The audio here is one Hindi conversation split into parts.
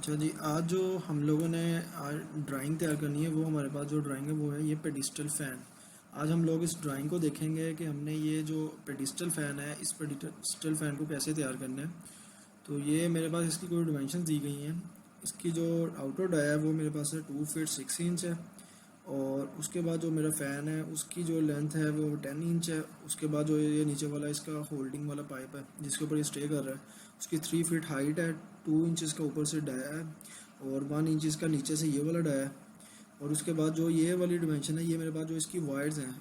अच्छा जी, आज जो हम लोगों ने आज ड्राइंग तैयार करनी है, वो हमारे पास जो ड्राइंग है वो है ये पेडिस्टल फ़ैन। आज हम लोग इस ड्राइंग को देखेंगे कि हमने ये जो पेडिस्टल फ़ैन है, इस पेडिस्टल फ़ैन को कैसे तैयार करना है। तो ये मेरे पास इसकी कोई डिमेंशन दी गई हैं। इसकी जो आउटर डाया है वो मेरे पास है 2 फीट 6 इंच है। और उसके बाद जो मेरा फ़ैन है उसकी जो लेंथ है वो 10 इंच है। उसके बाद जो ये नीचे वाला इसका होल्डिंग वाला पाइप है जिसके ऊपर ये स्टे कर रहा है, उसकी 3 फीट हाइट है। 2 इंच का ऊपर से डाया है और 1 इंच इसका नीचे से ये वाला डाया है। और उसके बाद जो ये वाली डिमेंशन है, ये मेरे पास जो इसकी वायर्स हैं,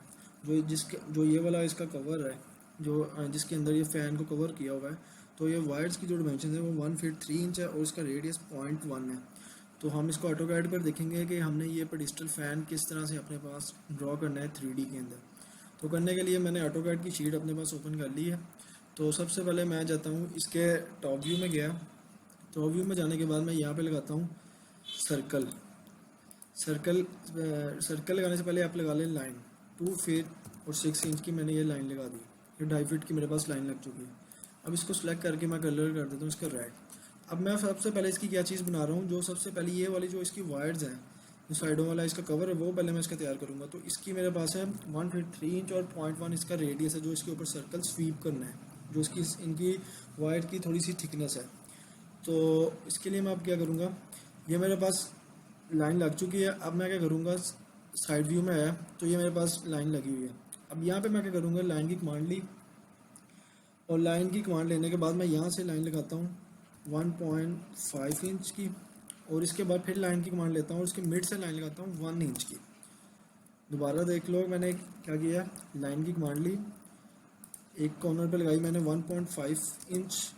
जो ये वाला इसका कवर है, जो जिसके अंदर ये फ़ैन को कवर किया हुआ है, तो ये वायर्स की जो डिमेंशन है वो 1 फीट 3 इंच है और इसका रेडियस 0.1 है। तो हम इसको ऑटो कैड पर देखेंगे कि हमने ये पेडिस्टल फ़ैन किस तरह से अपने पास ड्रॉ करना है 3D के अंदर। तो करने के लिए मैंने ऑटो कैड की शीट अपने पास ओपन कर ली है। तो सबसे पहले मैं जाता हूँ इसके टॉप व्यू में गया। टॉप व्यू में जाने के बाद मैं यहाँ पे लगाता हूँ सर्कल। सर्कल सर्कल लगाने से पहले आप लगा लें लाइन। 2 फीट और 6 इंच की मैंने ये लाइन लगा दी। ये 2.5 फीट की मेरे पास लाइन लग चुकी है। अब इसको सिलेक्ट करके मैं कलर कर देता हूँ इसका रेड। अब मैं सबसे पहले इसकी क्या चीज़ बना रहा हूँ, जो सबसे पहले ये वाली जो इसकी वायर्स हैं, जो साइडों वाला इसका कवर है, वो पहले मैं इसका तैयार करूँगा। तो इसकी मेरे पास है 1 फीट 3 इंच और 0.1 इसका रेडियस है, जो इसके ऊपर सर्कल स्वीप करना है, जो इसकी इनकी वायर की थोड़ी सी थिकनेस है। तो इसके लिए मैं अब क्या करूँगा, ये मेरे पास लाइन लग चुकी है। अब मैं क्या करूँगा, साइड व्यू में है तो ये मेरे पास लाइन लगी हुई है। अब यहाँ पे मैं क्या करूँगा, लाइन की कमांड ली और लाइन की कमांड लेने के बाद मैं यहाँ से लाइन लगाता हूँ 1.5 इंच की। और इसके बाद फिर लाइन की कमांड लेता हूँ और उसके मिड से लाइन लगाता हूँ 1 इंच की। दोबारा देख लो मैंने क्या किया, लाइन की कमांड ली, एक कॉर्नर पे लगाई मैंने 1.5 इंच,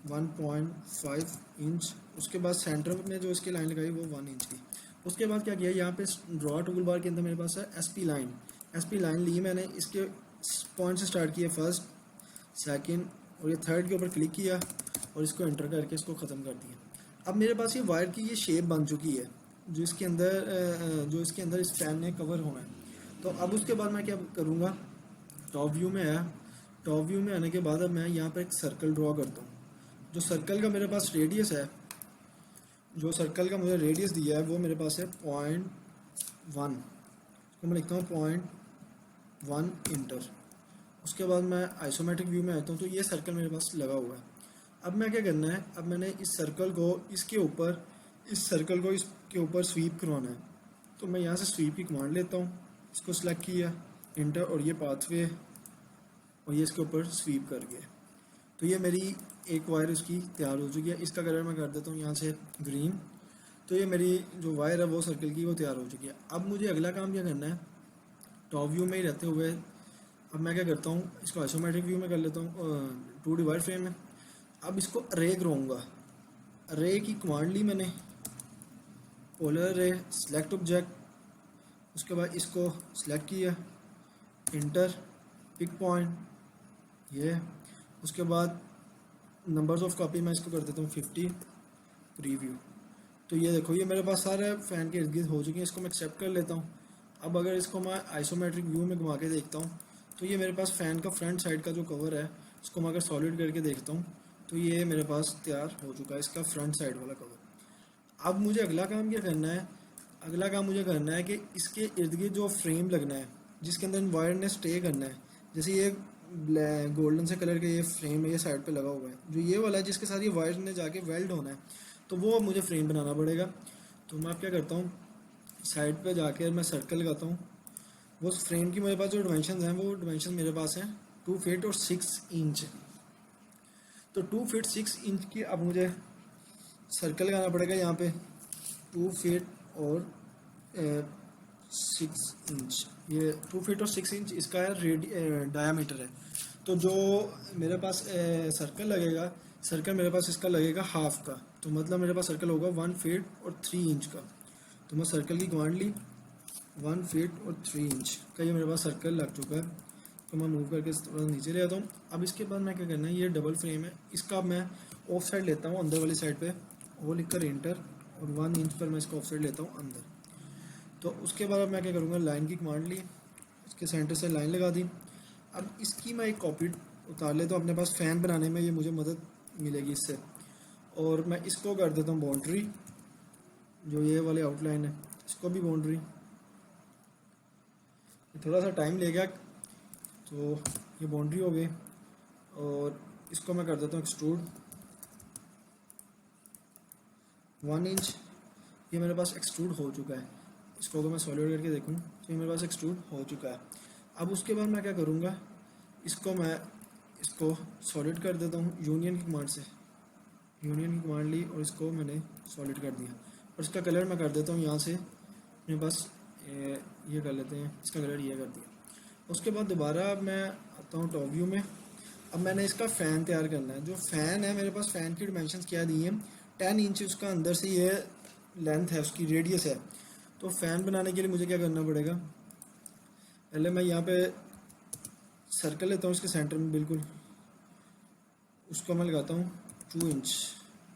1.5 इंच। उसके बाद सेंटर में जो इसकी लाइन लगाई वो 1 इंच की। उसके बाद क्या किया, यहाँ पे ड्रॉ टूल बार के अंदर मेरे पास है एसपी लाइन। एसपी लाइन ली मैंने, इसके पॉइंट से स्टार्ट किया, फर्स्ट, सेकंड और ये थर्ड के ऊपर क्लिक किया और इसको एंटर करके इसको ख़त्म कर दिया। अब मेरे पास ये वायर की ये शेप बन चुकी है जो इसके अंदर इस फैन ने कवर होना है। तो अब उसके बाद मैं क्या करूँगा, टॉप व्यू में आया। टॉप व्यू में आने के बाद अब मैं यहाँ पर एक सर्कल ड्रॉ करता हूँ। जो सर्कल का मेरे पास रेडियस है, जो सर्कल का मुझे रेडियस दिया है वो मेरे पास है 0.1। तो मैं लिखता हूँ 0.1 इंटर। उसके बाद मैं आइसोमेट्रिक व्यू में आता हूँ तो ये सर्कल मेरे पास लगा हुआ है। अब मैं क्या करना है, अब मैंने इस सर्कल को इसके ऊपर स्वीप करवाना है। तो मैं यहाँ से स्वीप की कमांड लेता हूँ, इसको सिलेक्ट किया, इंटर, और ये पाथवे और ये इसके ऊपर स्वीप कर गया। तो ये मेरी एक वायर उसकी तैयार हो चुकी है। इसका कलर मैं कर देता हूँ यहाँ से ग्रीन। तो ये मेरी जो वायर है वो सर्कल की वो तैयार हो चुकी है। अब मुझे अगला काम क्या करना है, टॉप व्यू में ही रहते हुए अब मैं क्या करता हूँ, इसको आइसोमेट्रिक व्यू में कर लेता हूँ 2D वायर फ्रेम में। अब इसको रे कराऊँगा। रे की कमांड ली मैंने, पोलर रे, सिलेक्ट ऑब्जेक्ट। उसके बाद इसको सिलेक्ट किया, इंटर, पिक पॉइंट, ये। उसके बाद नंबर्स ऑफ कॉपी मैं इसको कर देता हूँ 50, प्रीव्यू। तो ये देखो, ये मेरे पास सारे फ़ैन के इर्द गिर्द हो चुके हैं। इसको मैं एक्सेप्ट कर लेता हूँ। अब अगर इसको मैं आइसोमेट्रिक व्यू में घुमा के देखता हूँ तो ये मेरे पास फ़ैन का फ्रंट साइड का जो कवर है, इसको मैं अगर सॉलिड करके देखता हूँ तो ये मेरे पास तैयार हो चुका है, इसका फ्रंट साइड वाला कवर। अब मुझे अगला काम क्या करना है, अगला काम मुझे करना है कि इसके इर्द गिर्द जो फ्रेम लगना है, जिसके अंदर वायर ने स्टे करना है। जैसे ये गोल्डन से कलर का ये फ्रेम है, ये साइड पे लगा हुआ है, जो ये वाला है जिसके साथ ये वायर ने जाके वेल्ड होना है, तो वो अब मुझे फ्रेम बनाना पड़ेगा। तो मैं अब क्या करता हूँ, साइड पे जाके मैं सर्कल लगाता हूँ। वो फ्रेम की मेरे पास जो डिमेंशन हैं, वो डिमेंशन मेरे पास हैं 2 फीट और 6 इंच। तो 2 फीट 6 इंच की अब मुझे सर्कल लगाना पड़ेगा यहाँ पे 2 फीट और 6 इंच। ये 2 फीट और 6 इंच इसका है डायामीटर है। तो जो मेरे पास सर्कल लगेगा, सर्कल मेरे पास इसका लगेगा हाफ का। तो मतलब मेरे पास सर्कल होगा 1 फीट और 3 इंच का। तो मैं सर्कल की कमांड ली, 1 फीट और 3 इंच का ये मेरे पास सर्कल लग चुका है। तो मैं मूव करके थोड़ा नीचे ले आता हूँ। अब इसके बाद मैं क्या करना है, ये डबल फ्रेम है, इसका मैं ऑफ साइड लेता हूँ, अंदर वाली साइड पे वो लिखकर इंटर, और 1 इंच पर मैं इसको ऑफ साइड लेता हूँ अंदर। तो उसके बाद अब मैं क्या करूँगा, लाइन की कमांड ली, इसके सेंटर से लाइन लगा दी। अब इसकी मैं एक कॉपी उतार लेता हूँ अपने पास, फ़ैन बनाने में ये मुझे मदद मिलेगी इससे। और मैं इसको कर देता हूँ बाउंड्री, जो ये वाले आउटलाइन है इसको भी बाउंड्री। थोड़ा सा टाइम लेगा, तो ये बाउंड्री हो गई। और इसको मैं कर देता हूँ एक्सट्रूड 1 इंच। ये मेरे पास एक्सट्रूड हो चुका है। इसको अगर मैं सॉलिड करके देखूँ तो ये मेरे पास एक्सट्रूड हो चुका है। अब उसके बाद मैं क्या करूँगा, इसको सॉलिड कर देता हूँ यूनियन की कमांड से। यूनियन की कमांड ली और इसको मैंने सॉलिड कर दिया। और इसका कलर मैं कर देता हूँ यहाँ से, मेरे पास ये कर लेते हैं, इसका कलर ये कर दिया। उसके बाद दोबारा अब मैं आता हूँ टॉप व्यू में। अब मैंने इसका फ़ैन तैयार करना है। जो फ़ैन है मेरे पास, फ़ैन की डिमेंशंस क्या दी हैं, 10 इंच उसका अंदर से ये लेंथ है, उसकी रेडियस है। तो फ़ैन बनाने के लिए मुझे क्या करना पड़ेगा, पहले मैं यहाँ पे सर्कल लेता हूँ इसके सेंटर में बिल्कुल, उसको मैं लगाता हूँ 2 इंच।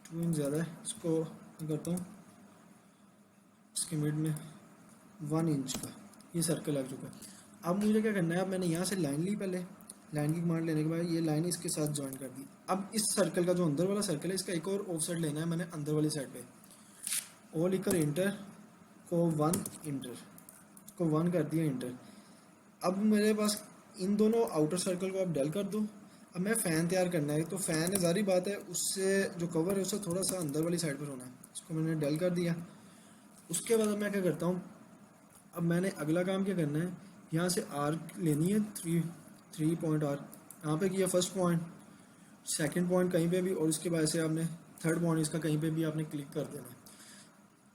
2 इंच ज़्यादा है, इसको मैं करता हूँ इसके मिड में 1 इंच का। ये सर्कल लग चुका है। अब मुझे क्या करना है, अब मैंने यहाँ से लाइन ली, पहले लाइन की कमांड लेने के बाद ये लाइन इसके साथ ज्वाइन कर दी। अब इस सर्कल का जो अंदर वाला सर्कल है, इसका एक और ऑफसेट लेना है मैंने अंदर वाली साइड पे। ओ लिखकर इंटर को 1 इंटर, इसको 1 कर दिया इंटर। अब मेरे पास इन दोनों आउटर सर्कल को आप डल कर दो। अब मैं फ़ैन तैयार करना है, तो फ़ैन ज़ाहिर बात है उससे जो कवर है उससे थोड़ा सा अंदर वाली साइड पर होना है। इसको मैंने डल कर दिया। उसके बाद अब मैं क्या करता हूँ, अब मैंने अगला काम क्या करना है, यहाँ से आर्क लेनी है, 3 पॉइंट आर्क यहाँ पे किया, फर्स्ट पॉइंट, सेकंड पॉइंट कहीं पे भी, और इसके बाद से आपने थर्ड पॉइंट इसका कहीं पे भी आपने क्लिक कर देना है।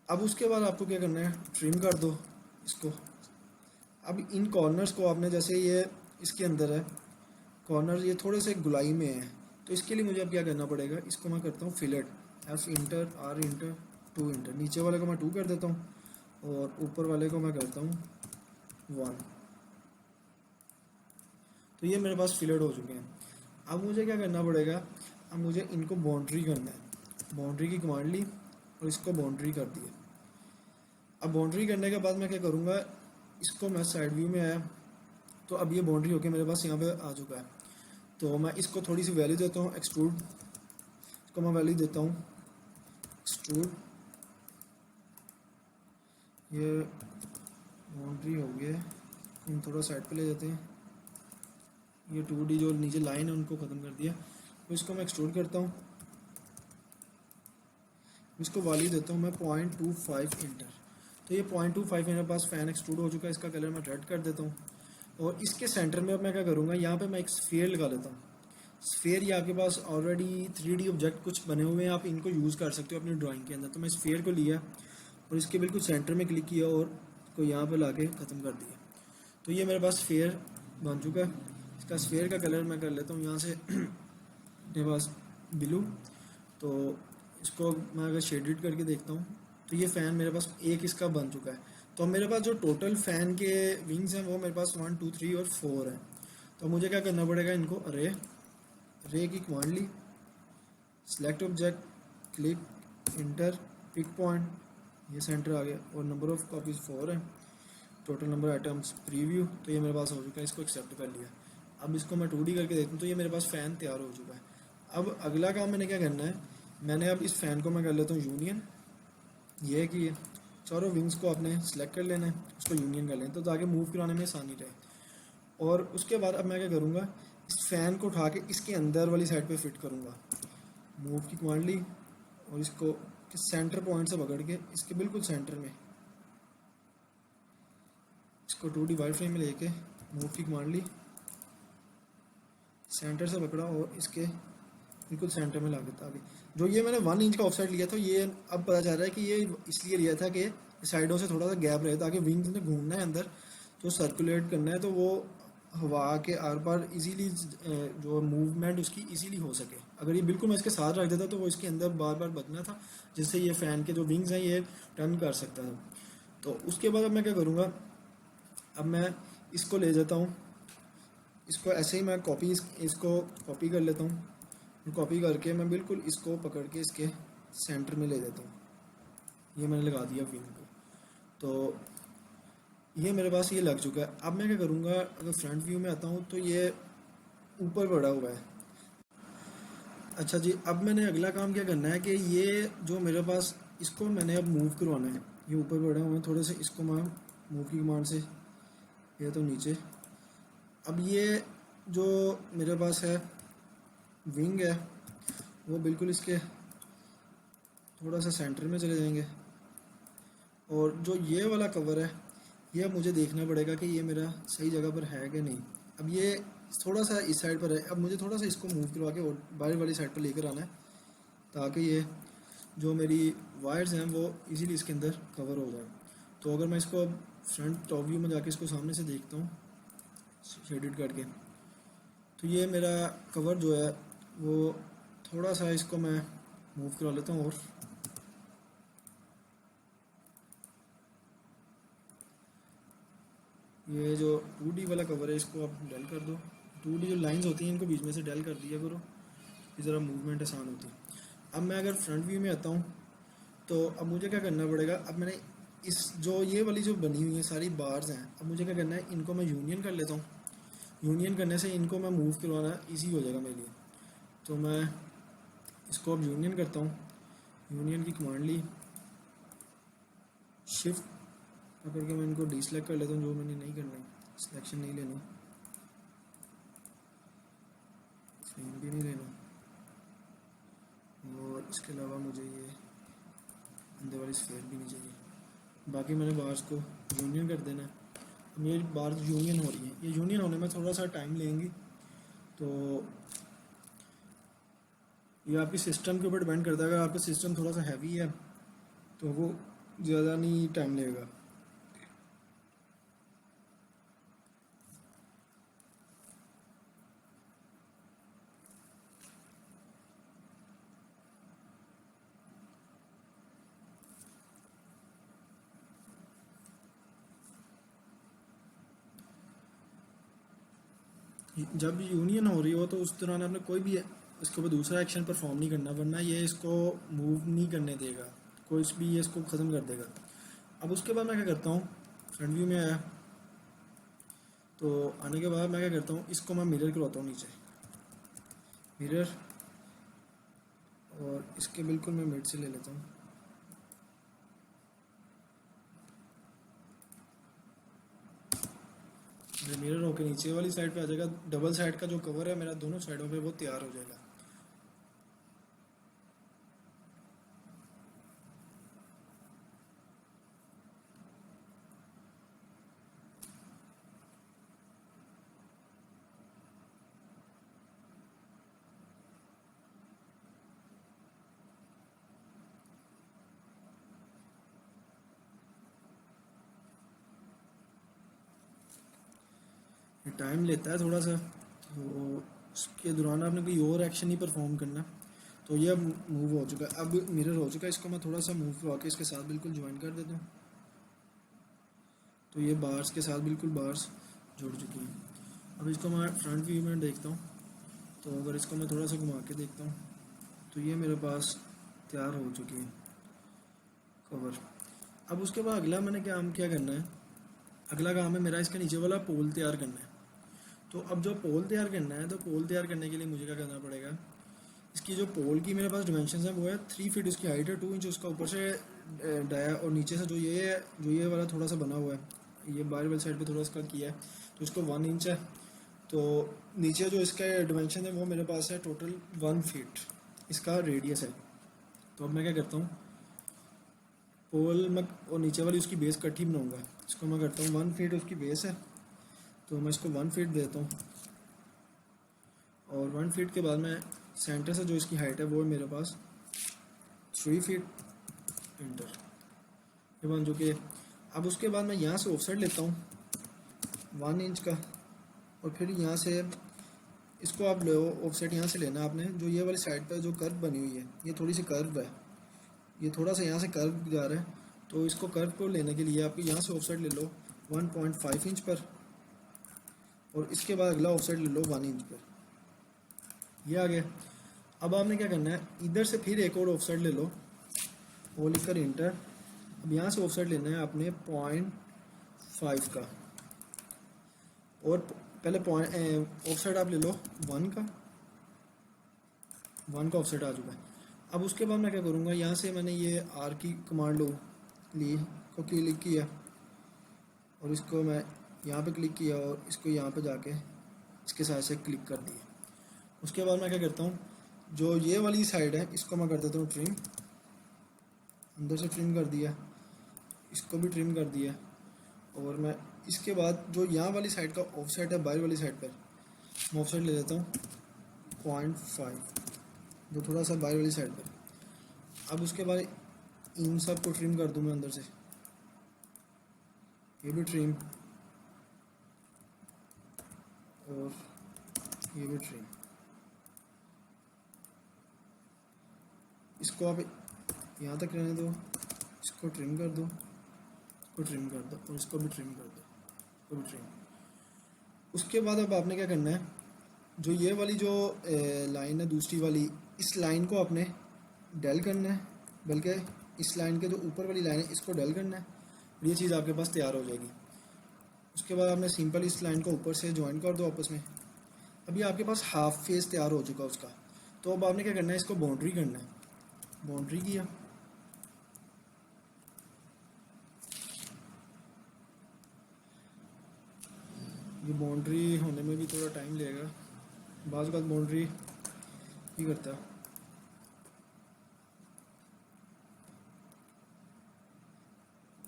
अब उसके बाद आपको क्या करना है, ट्रिम कर दो इसको। अब इन कॉर्नर्स को आपने, जैसे ये इसके अंदर है कॉर्नर, ये थोड़े से गुलाई में है, तो इसके लिए मुझे अब क्या करना पड़ेगा, इसको मैं करता हूँ fillet, F into R into 2 into. नीचे वाले को मैं 2 कर देता हूँ और ऊपर वाले को मैं करता हूँ 1। तो ये मेरे पास फिलेट हो चुके हैं। अब मुझे क्या करना पड़ेगा, अब मुझे इनको बाउंड्री करना है। बाउंड्री की कमांड ली और इसको बाउंड्री कर दिया। अब बाउंड्री करने के बाद मैं क्या करूँगा, इसको मैं साइड व्यू में आया, तो अब ये बाउंड्री होके मेरे पास यहाँ पे आ चुका है। तो मैं इसको थोड़ी सी वैल्यू देता हूँ एक्सट्रूड, इसको मैं वैल्यू देता हूँ एक्सट्रूड। ये बाउंड्री हो गई है, हम थोड़ा साइड पे ले जाते हैं। ये 2D जो नीचे लाइन है उनको ख़त्म कर दिया। तो इसको मैं एक्सट्रूड करता हूँ, इसको वैल्यू देता हूँ मैं 0.25 इंटर। तो ये 0.25 मेरे पास फ़ैन एक्सट्रूड हो चुका है। इसका कलर मैं रेड कर देता हूँ। और इसके सेंटर में अब मैं क्या करूँगा, यहाँ पे मैं एक स्फीयर लगा लेता हूँ। स्फीयर, ये आपके पास ऑलरेडी 3D ऑब्जेक्ट कुछ बने हुए हैं, आप इनको यूज़ कर सकते हो अपनी ड्राइंग के अंदर। तो मैं स्फीयर को लिया और इसके बिल्कुल सेंटर में क्लिक किया और इसको यहाँ पे लाके ख़त्म कर दिया। तो ये मेरे पास स्फीयर बन चुका है। इसका स्फीयर का कलर मैं कर लेता हूँ यहाँ से मेरे पास ब्लू। तो इसको मैं अगर शेडेड करके देखता हूँ तो ये फ़ैन मेरे पास एक इसका बन चुका है। तो मेरे पास जो टोटल फ़ैन के विंग्स हैं वो मेरे पास 1 2 3 और 4 हैं। तो मुझे क्या करना पड़ेगा, इनको अरे की कमांड ली, select object, click, enter, pick point, ये सेंटर आ गया और नंबर ऑफ कॉपीज़ 4 है, टोटल नंबर आइटम्स प्रीव्यू। तो ये मेरे पास हो चुका है, इसको एक्सेप्ट कर लिया। अब इसको मैं 2D करके देखता हूँ तो ये मेरे पास फ़ैन तैयार हो चुका है। अब अगला काम मैंने क्या करना है, मैंने अब इस फ़ैन को मैं कर लेता हूँ यूनियन। ये है कि चारों विंग्स को आपने सेलेक्ट कर लेना है, उसको यूनियन कर लेना तो ताकि मूव कराने में आसानी रहे। और उसके बाद अब मैं क्या करूँगा, इस फ़ैन को उठा के इसके अंदर वाली साइड पे फिट करूँगा। मूव की कमांड ली और इसको सेंटर पॉइंट से पकड़ के इसके बिल्कुल सेंटर में, इसको 2D वाइड फ्रेम में लेके मूव की कमांड ली, सेंटर से पकड़ा और इसके बिल्कुल सेंटर में ला देता। अभी जो ये मैंने 1 इंच का ऑफसेट लिया था, ये अब पता चल रहा है कि ये इसलिए लिया था कि साइडों से थोड़ा सा गैप रहे ताकि विंग्स ने घूमना है अंदर, तो सर्कुलेट करना है, तो वो हवा के आर पार इजीली जो मूवमेंट उसकी इजीली हो सके। अगर ये बिल्कुल मैं इसके साथ रख देता तो वो इसके अंदर बार बार बदना था, जिससे ये फ़ैन के जो विंग्स हैं ये टर्न कर सकता था। तो उसके बाद अब मैं क्या करूँगा, अब मैं इसको ले जाता हूँ, इसको ऐसे ही मैं इसको कॉपी कर लेता हूँ। कॉपी करके मैं बिल्कुल इसको पकड़ के इसके सेंटर में ले देता हूँ। ये मैंने लगा दिया विंग को। तो ये मेरे पास ये लग चुका है। अब मैं क्या करूँगा, अगर फ्रंट व्यू में आता हूँ तो ये ऊपर पड़ा हुआ है। अच्छा जी, अब मैंने अगला काम क्या करना है कि ये जो मेरे पास, इसको मैंने अब मूव करवाना है। ये ऊपर बढ़े हुए हैं थोड़े से, इसको मैं मूव की कमांड से, ये तो नीचे। अब ये जो मेरे पास है विंग है, वो बिल्कुल इसके थोड़ा सा सेंटर में चले जाएंगे। और जो ये वाला कवर है, ये अब मुझे देखना पड़ेगा कि ये मेरा सही जगह पर है कि नहीं। अब ये थोड़ा सा इस साइड पर है, अब मुझे थोड़ा सा इसको मूव करवा के और बाहर वाली साइड पर लेकर आना है, ताकि ये जो मेरी वायर्स हैं वो इजीली इसके अंदर कवर हो जाए। तो अगर मैं इसको अब फ्रंट टॉप व्यू में जाके इसको सामने से देखता हूँ शेडेड करके, तो ये मेरा कवर जो है वो थोड़ा सा, इसको मैं मूव करा लेता हूँ। और ये जो 2D वाला कवर है, इसको आप डेल कर दो। 2D जो लाइंस होती हैं इनको बीच में से डेल कर दिया करो, इस ज़रा मूवमेंट आसान होती है। अब मैं अगर फ्रंट व्यू में आता हूँ, तो अब मुझे क्या करना पड़ेगा, अब मैंने इस जो ये वाली जो बनी हुई है सारी बार्स हैं, अब मुझे क्या करना है, इनको मैं यूनियन कर लेता हूँ। यूनियन करने से इनको मैं मूव करवाना ईजी हो जाएगा मेरे लिए। तो मैं इसको अब यूनियन करता हूँ। यूनियन की कमांड ली, शिफ्ट पकड़ के मैं इनको डिसलेक्ट कर लेता हूँ, जो मैंने नहीं करना, सिलेक्शन नहीं लेना, फ्रेम भी नहीं लेना, और इसके अलावा मुझे ये अंदर वाली स्फेयर भी नहीं चाहिए। बाकी मैंने बार्स को यूनियन कर देना है। अब ये बार्स यूनियन हो रही है, ये यूनियन होने में थोड़ा सा टाइम लेंगी, तो ये आपकी सिस्टम के ऊपर डिपेंड करता है। अगर आपका सिस्टम थोड़ा सा हैवी है तो वो ज़्यादा नहीं टाइम लेगा। जब यूनियन हो रही हो तो उस दौरान आपने कोई भी इसके ऊपर दूसरा एक्शन परफॉर्म नहीं करना, वरना ये इसको मूव नहीं करने देगा, कुछ भी ये इसको ख़त्म कर देगा। अब उसके बाद मैं क्या करता हूँ, फ्रंट व्यू में आया, तो आने के बाद मैं क्या करता हूँ, इसको मैं मिरर करवाता हूँ नीचे, मिरर, और इसके बिल्कुल मैं मिड से ले लेता हूँ। मिरर होके नीचे वाली साइड पे आ जाएगा। डबल साइड का जो कवर है मेरा दोनों साइडों पे, वो तैयार हो जाएगा। ये टाइम लेता है थोड़ा सा, तो उसके दौरान आपने कोई और एक्शन नहीं परफॉर्म करना। तो ये अब मूव हो चुका है, अब मिरर हो चुका है, इसको मैं थोड़ा सा मूव करवा के इसके साथ बिल्कुल ज्वाइन कर देता हूँ। तो ये बार्स के साथ बिल्कुल बार्स जुड़ चुकी हैं। अब इसको मैं फ्रंट व्यू में देखता हूँ, तो अगर इसको मैं थोड़ा सा घुमा के देखता हूँ, तो ये मेरे पास तैयार हो चुकी है कवर। अब उसके बाद अगला मैंने क्या करना है, अगला काम है मेरा इसके नीचे वाला पोल तैयार करना है। तो अब जो पोल तैयार करना है, तो पोल तैयार करने के लिए मुझे क्या करना पड़ेगा, इसकी जो पोल की मेरे पास डिमेंशन है वो है 3 फीट उसकी हाइट है, 2 इंच उसका ऊपर से डाया, और नीचे से जो ये है, जो ये वाला थोड़ा सा बना हुआ है, ये बाहर वाली साइड पे थोड़ा इसका किया है, तो इसको 1 इंच है। तो नीचे जो इसका डिमेंशन है वो मेरे पास है टोटल 1 फीट इसका रेडियस है। तो अब मैं क्या करता हूँ, पोल मैं और नीचे वाली उसकी बेस कट ही बनाऊँगा। इसको मैं करता हूँ 1 फीट उसकी बेस है, तो मैं इसको 1 फीट देता हूँ। और 1 फीट के बाद मैं सेंटर से जो इसकी हाइट है वो है मेरे पास 3 फीट इंटर, ये बन चुकी है। अब उसके बाद मैं यहाँ से ऑफसेट लेता हूँ 1 इंच का, और फिर यहाँ से इसको आप लो, ऑफसेट यहाँ से लेना आपने, जो ये वाली साइड पर जो कर्व बनी हुई है, ये थोड़ी सी कर्व है, ये थोड़ा सा यहाँ से कर्व जा रहा है, तो इसको कर्व को लेने के लिए आप यहाँ से ऑफसेट ले लो 1.5 इंच पर, और इसके बाद अगला ऑफसेट ले लो 1 इंच पर, ये आ गया। अब आपने क्या करना है, इधर से फिर एक और ऑफसेट ले लो, वो लिखकर इंटर। अब यहाँ से ऑफसेट लेना है आपने 0.5 का, और पहले पॉइंट ऑफसेट आप ले लो 1 का, 1 का ऑफसेट आ चुका है। अब उसके बाद मैं क्या करूँगा, यहाँ से मैंने ये आर की कमांड ली को क्लिक किया और इसको मैं यहाँ पे क्लिक किया और इसको यहाँ पे जाके इसके साथ से क्लिक कर दिया। उसके बाद मैं क्या करता हूँ, जो ये वाली साइड है इसको मैं कर देता हूँ ट्रिम, अंदर से ट्रिम कर दिया, इसको भी ट्रिम कर दिया। और मैं इसके बाद जो यहाँ वाली साइड का ऑफसेट है बाहर वाली साइड पर, मैं ऑफसेट ले लेता हूँ 0.5, जो थोड़ा सा बाहर वाली साइड पर। अब उसके बाद इन सब को ट्रिम कर दूँ मैं अंदर से, ये भी ट्रिम और ये भी ट्रिम। इसको आप यहाँ तक रहने दो, इसको ट्रिम कर दो, इसको ट्रिम कर दो और इसको भी ट्रिम कर दो, इसको भी ट्रिम। उसके बाद अब आपने क्या करना है, जो ये वाली जो लाइन है दूसरी वाली, इस लाइन को आपने डेल करना है, बल्कि इस लाइन के जो ऊपर वाली लाइन है इसको डेल करना है, ये चीज़ आपके पास तैयार हो जाएगी। उसके बाद आपने सिंपल इस लाइन को ऊपर से ज्वाइन कर दो आपस में। अभी आपके पास हाफ फेस तैयार हो चुका उसका। तो अब आपने क्या करना है, इसको बाउंड्री करना है, बाउंड्री किया, ये बाउंड्री होने में भी थोड़ा टाइम लगेगा, बाज़ बात बाउंड्री ही करता है।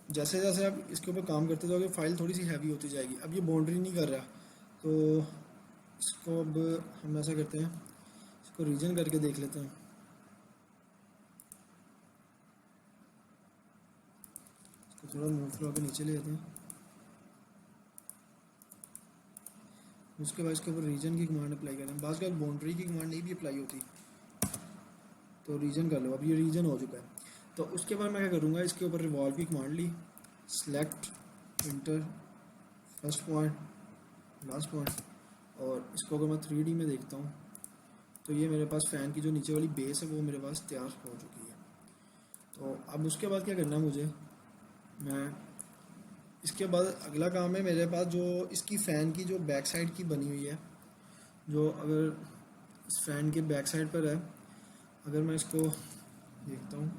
जैसे जैसे आप इसके ऊपर काम करते जाओगे फाइल थोड़ी सी हैवी होती जाएगी। अब ये बाउंड्री नहीं कर रहा, तो इसको अब हम ऐसा करते हैं, इसको रीजन करके देख लेते हैं। इसको थोड़ा मूव करा के नीचे ले जाते हैं। उसके बाद इसके ऊपर रीजन की कमांड अप्लाई करें। बाज़ का बाउंड्री की कमांड नहीं भी अप्लाई होती, तो रीजन कर लो। अब ये रीजन हो चुका है। तो उसके बाद मैं क्या करूँगा, इसके ऊपर रिवॉल्व की कमांड ली, select enter first point last point, और इसको अगर मैं 3D में देखता हूँ तो ये मेरे पास फ़ैन की जो नीचे वाली बेस है वो मेरे पास तैयार हो चुकी है। तो अब उसके बाद क्या करना है मुझे, मैं इसके बाद अगला काम है मेरे पास, जो इसकी फ़ैन की जो बैक साइड की बनी हुई है, जो अगर इस फ़ैन के बैक साइड पर है, अगर मैं इसको देखता हूँ,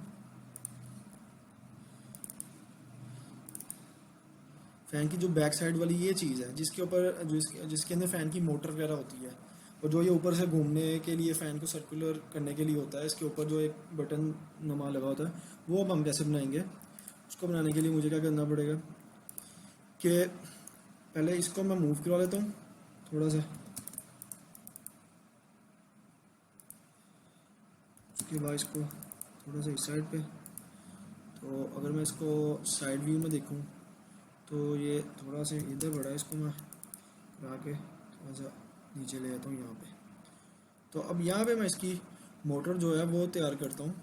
फ़ैन की जो बैक साइड वाली ये चीज़ है जिसके ऊपर जिसके अंदर फ़ैन की मोटर वगैरह होती है, और जो ये ऊपर से घूमने के लिए फ़ैन को सर्कुलर करने के लिए होता है, इसके ऊपर जो एक बटन नुमा लगा होता है, वो अब हम कैसे बनाएंगे। उसको बनाने के लिए मुझे क्या करना पड़ेगा कि पहले इसको मैं मूव करवा लेता हूँ थोड़ा सा, उसके बाद इसको थोड़ा सा इस साइड पे। तो अगर मैं इसको साइड व्यू में देखूँ तो ये थोड़ा सा इधर बढ़ा है, इसको मैं करा के थोड़ा सा नीचे ले आता हूँ यहाँ पे। तो अब यहाँ पे मैं इसकी मोटर जो है वो तैयार करता हूँ।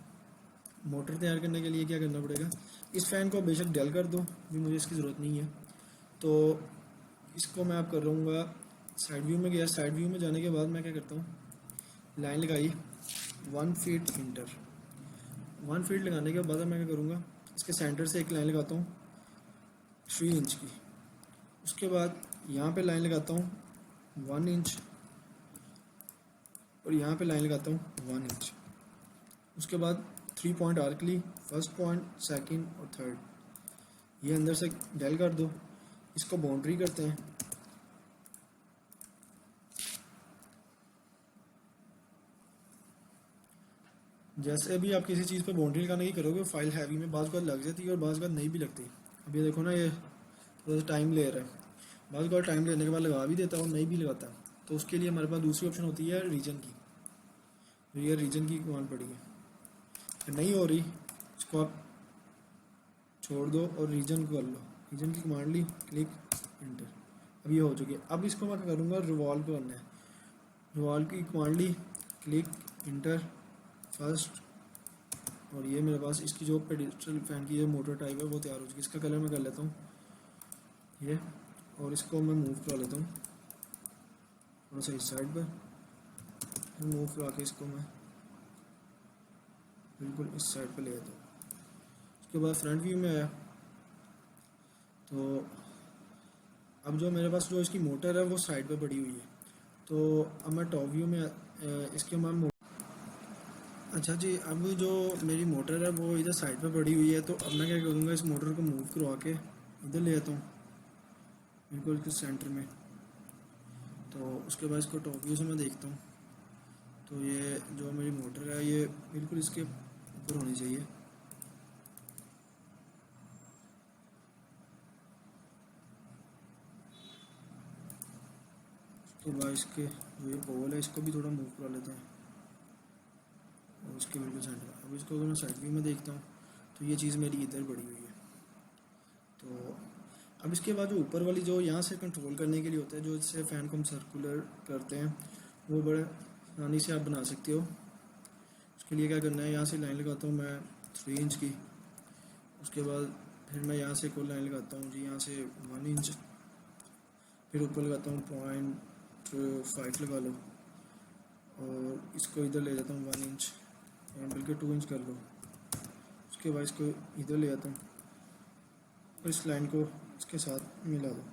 मोटर तैयार करने के लिए क्या करना पड़ेगा, इस फ़ैन को बेशक डेल कर दो, भी मुझे इसकी ज़रूरत नहीं है। तो इसको मैं आप कर रहूँगा, साइड व्यू में गया, साइड व्यू में जाने के बाद मैं क्या करता हूँ, लाइन लगाई 1 फीट इंटर। 1 फीट लगाने के बाद मैं क्या करूँगा, इसके सेंटर से एक लाइन लगाता हूँ 3 इंच की। उसके बाद यहाँ पे लाइन लगाता हूँ 1 इंच, और यहाँ पे लाइन लगाता हूँ 1 इंच। उसके बाद 3 पॉइंट आर्क ली, फर्स्ट पॉइंट, सेकंड और थर्ड, ये अंदर से डेल कर दो। इसको बाउंड्री करते हैं, जैसे भी आप किसी चीज़ पे बाउंड्री लगाने की करोगे फाइल हैवी में बाज़ बात लग जाती है और बाज़ बात नहीं भी लगती। अब ये देखो ना, ये थोड़ा सा टाइम ले रहा है, बाज़ बात टाइम लेने के बाद लगा भी देता और नहीं भी लगाता। तो उसके लिए हमारे पास दूसरी ऑप्शन होती है रीजन की, तो ये रीजन की कमांड पड़ी है। नहीं हो रही, इसको आप छोड़ दो और रीजन को कर लो, रीजन की कमांड ली, क्लिक इंटर, अब ये हो चुकी है। अब इसको मैं क्या करूँगा, रिवॉल्व करना है, रिवॉल्व की कमांड ली, क्लिक इंटर फर्स्ट, और ये मेरे पास इसकी जो पेडिस्टल फैन की जो मोटर टाइप है वो तैयार हो चुकी है। इसका कलर मैं कर लेता हूँ ये, और इसको मैं मूव करा लेता हूँ थोड़ा सा इस साइड पर, मूव करा के इसको मैं बिल्कुल इस साइड पर ले आता हूँ। उसके बाद फ्रंट व्यू में आया, तो अब जो मेरे पास जो इसकी मोटर है वो साइड पे पड़ी हुई है। तो अब मैं टॉप व्यू में इसके मैं अच्छा जी, अब जो मेरी मोटर है वो इधर साइड पे पड़ी हुई है, तो अब मैं क्या करूँगा, इस मोटर को मूव करवा के इधर ले आता हूँ बिल्कुल इसके सेंटर में। तो उसके बाद इसको टॉप व्यू से मैं देखता हूँ, तो ये जो मेरी मोटर है ये बिल्कुल इसके ऊपर होनी चाहिए। उसके बाद इसके जो ये पोल है इसको भी थोड़ा मूव करा लेते हैं, और उसके बिल्कुल सेंटर। अब इसको अगर मैं साइड व्यू में देखता हूँ तो ये चीज़ मेरी इधर पड़ी हुई है। तो अब इसके बाद जो ऊपर वाली जो यहाँ से कंट्रोल करने के लिए होता है, जो इससे फ़ैन को हम सर्कुलर करते हैं, वो बड़े आसानी से आप बना सकते हो। उसके लिए क्या करना है, यहाँ से लाइन लगाता हूँ मैं 3 इंच की। उसके बाद फिर मैं यहाँ से कोई लाइन लगाता हूँ जी, यहाँ से 1 इंच। फिर ऊपर लगाता हूँ 0.5 लगा लो, और इसको इधर ले जाता हूँ 1 इंच, बल्कि 2 इंच कर लो। उसके बाद इसको इधर ले जाता हूँ और इस लाइन को इसके साथ मिला दो।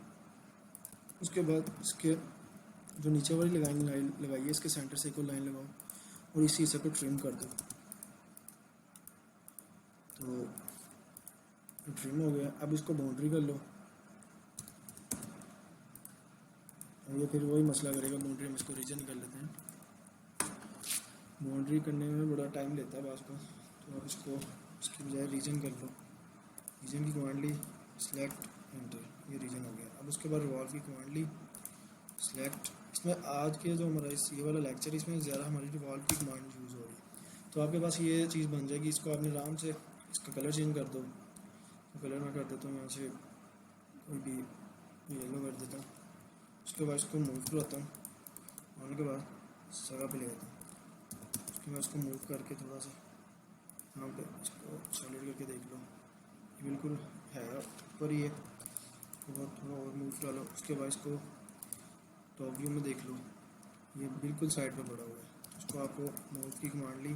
उसके बाद इसके जो नीचे वाली लाइन लगाई है इसके सेंटर से एक और लाइन लगाओ, और इसी हिस्से को ट्रिम कर दो। तो ट्रिम हो गया। अब इसको बाउंड्री कर लो, और ये फिर वही मसला करेगा बाउंड्री, हम इसको रीजन कर लेते हैं। बाउंड्री करने में बड़ा टाइम लेता है बास का, तो आप इसको इसकी बजाय रीजन कर लो। रीजन की कमांड ली, सिलेक्ट एंटर, ये रीजन हो गया। अब उसके बाद रिवॉल्व की कमांड ली, सिलेक्ट। इसमें आज के जो हमारा ये वाला लेक्चर, इसमें ज़्यादा हमारी रिवॉल्व की कमांड यूज़ हो रही है। तो आपके पास ये चीज़ बन जाएगी। इसको आपने आराम से इसका कलर चेंज कर दो। तो कलर मैं कर देता हूँ यहाँ से कोई भी येलो कर देता हूँ। उसके बाद इसको मूव करवाता हूँ, होने के बाद जगह पे ले जाता हूँ। उसके बाद इसको मूव करके थोड़ा सा यहाँ पे इसको सॉलिड करके देख लो, ये बिल्कुल है ऊपर ही है। बहुत थोड़ा और मूव करा लो। उसके बाद इसको टॉप व्यू में देख लो, ये बिल्कुल साइड पे पड़ा हुआ है। उसको आपको मूव की कमांड ली,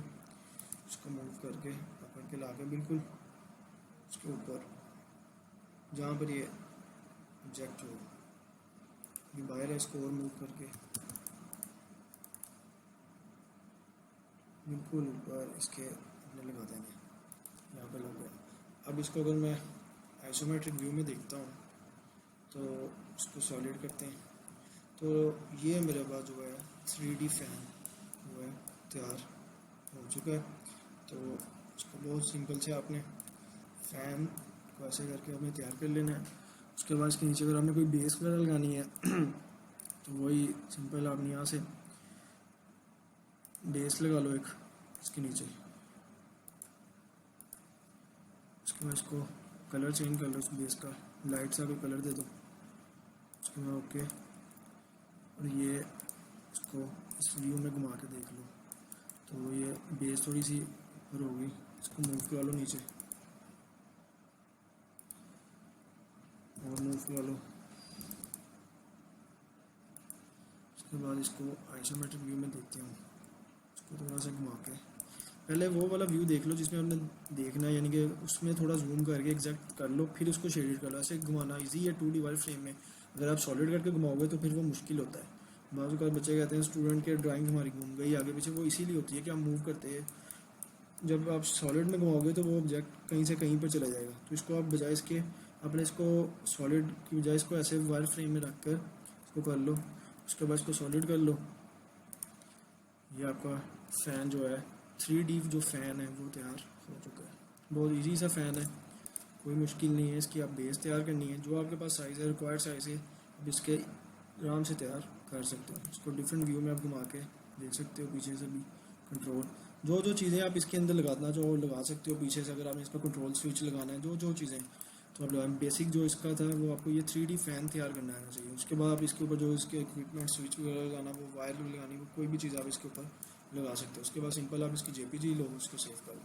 उसको मूव करके पकड़ के ला के बिल्कुल उसके ऊपर जहाँ पर ये ऑब्जेक्ट हो, ये बाहर है, इसको और मूव करके बिल्कुल ऊपर इसके अपने लगा देंगे, यहाँ पे लग गया। अब इसको अगर मैं आइसोमेट्रिक व्यू में देखता हूँ तो इसको सॉलिड करते हैं, तो ये मेरे पास जो है 3D फैन जो है तैयार हो चुका है। तो इसको बहुत सिंपल से आपने फ़ैन को ऐसे करके आपने तैयार कर लेना है। उसके बाद इसके नीचे अगर आपने कोई बेस वगैरह लगानी है तो वही सिंपल आपने यहाँ से बेस लगा लो एक इसके नीचे। उसके बाद इसको कलर चेंज कर लो, इस बेस का लाइट सा कोई कलर दे दो। उसके बाद ओके, और ये इसको इस व्यू में घुमा के देख लो, तो ये बेस थोड़ी सी ऊपर होगी। इसको मूव करा लो नीचे, और मूव करा लो। उसके बाद इसको आइसोमेट्रिक व्यू में देखते हैं, इसको थोड़ा सा घुमा के पहले वो वाला व्यू देख लो जिसमें हमने देखना है, यानी कि उसमें थोड़ा जूम करके एग्जैक्ट कर लो, फिर उसको शेडेड कर लो। ऐसे घुमाना इजी है 2D वाले फ्रेम में, अगर आप सॉलिड करके घुमाओगे तो फिर वो मुश्किल होता है। बाज़ औक़ात बच्चे कहते हैं स्टूडेंट के ड्राइंग हमारी घूम गई आगे पीछे, वो इसीलिए होती है कि हम मूव करते हैं। जब आप सॉलिड में घुमाओगे तो वो ऑब्जेक्ट कहीं से कहीं पर चला जाएगा। तो इसको आप बजाय इसके अपने इसको सॉलिड की बजाय इसको ऐसे वायर फ्रेम में रख कर इसको कर लो। उसके बाद इसको सॉलिड कर लो। ये आपका फ़ैन जो है 3D जो फ़ैन है वो तैयार हो चुका है। बहुत इजी सा फ़ैन है, कोई मुश्किल नहीं है। इसकी आप बेस तैयार करनी है, जो आपके पास साइज़ है रिक्वायर्ड साइज़ है, अब इसके आराम से तैयार कर सकते हो। इसको डिफरेंट व्यू में आप घुमा के देख सकते हो, पीछे से भी कंट्रोल जो जो चीज़ें आप इसके अंदर लगाना जो लगा सकते हो पीछे से। अगर आपने इसका कंट्रोल स्विच लगाना है, जो जो चीज़ें तो आप लगाएं। बेसिक जो इसका था वो आपको ये 3D फ़ैन तैयार करना आना चाहिए। उसके बाद आप इसके ऊपर जो इसके इक्विपमेंट स्विच वगैरह लगाना, वो वायर लगानी, वो कोई भी चीज़ आप इसके ऊपर लगा सकते हो। उसके बाद सिंपल आप इसकी JPG लो, उसको सेव कर लो।